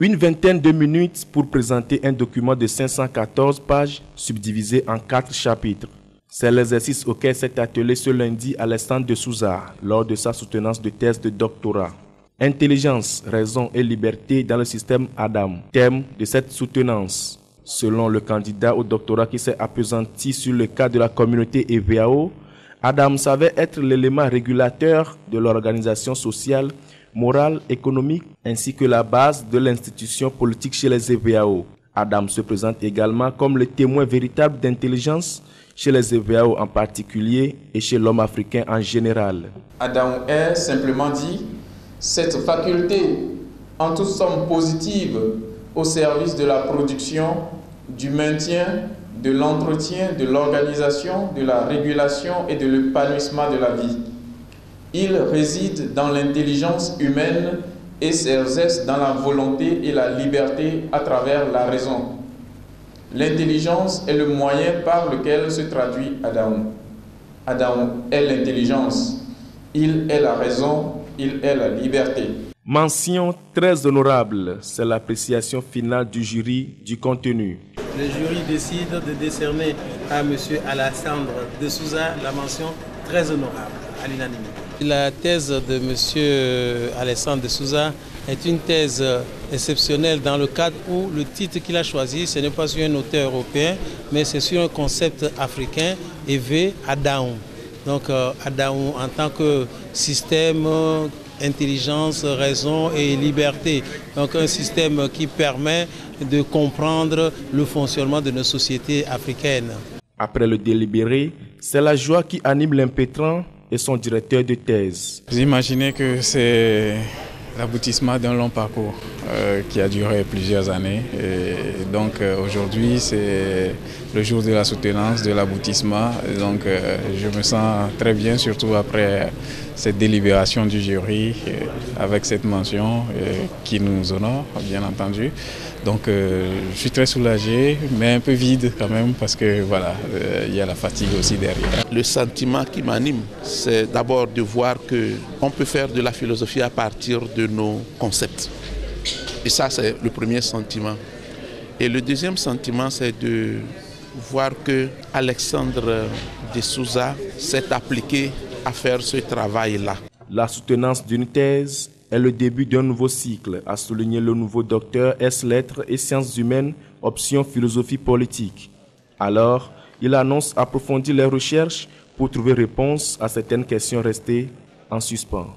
Une vingtaine de minutes pour présenter un document de 514 pages subdivisé en 4 chapitres. C'est l'exercice auquel s'est attelé ce lundi Alexandre de Souza lors de sa soutenance de thèse de doctorat. Intelligence, raison et liberté dans le système Adam, thème de cette soutenance. Selon le candidat au doctorat qui s'est appesanti sur le cas de la communauté EVAO, Adam savait être l'élément régulateur de l'organisation sociale, morale, économique, ainsi que la base de l'institution politique chez les EVAO. Adam se présente également comme le témoin véritable d'intelligence chez les EVAO en particulier et chez l'homme africain en général. Adam est, simplement dit, cette faculté en toute somme positive au service de la production, du maintien, de l'entretien, de l'organisation, de la régulation et de l'épanouissement de la vie. Il réside dans l'intelligence humaine et s'exerce dans la volonté et la liberté à travers la raison. L'intelligence est le moyen par lequel se traduit Adam. Adam est l'intelligence, il est la raison, il est la liberté. Mention très honorable, c'est l'appréciation finale du jury du contenu. Le jury décide de décerner à M. Alexandre de Souza la mention très honorable à l'unanimité. La thèse de M. Alexandre de Souza est une thèse exceptionnelle dans le cadre où le titre qu'il a choisi, ce n'est pas sur un auteur européen, mais c'est sur un concept africain, Eve Adaon. Donc Adaon en tant que système, intelligence, raison et liberté. Donc un système qui permet de comprendre le fonctionnement de nos sociétés africaines. Après le délibéré, c'est la joie qui anime l'impétrant et son directeur de thèse. Vous imaginez que c'est l'aboutissement d'un long parcours qui a duré plusieurs années. Et donc aujourd'hui, c'est le jour de la soutenance, de l'aboutissement. Donc je me sens très bien, surtout après cette délibération du jury, avec cette mention qui nous honore, bien entendu. Donc je suis très soulagé, mais un peu vide quand même, parce que voilà, il y a la fatigue aussi derrière. Le sentiment qui m'anime, c'est d'abord de voir qu'on peut faire de la philosophie à partir de nos concepts. Et ça, c'est le premier sentiment. Et le deuxième sentiment, c'est de voir que Alexandre de Souza s'est appliqué à faire ce travail-là. La soutenance d'une thèse est le début d'un nouveau cycle, a souligné le nouveau docteur S Lettres et Sciences humaines, option philosophie politique. Alors, il annonce approfondir les recherches pour trouver réponse à certaines questions restées en suspens.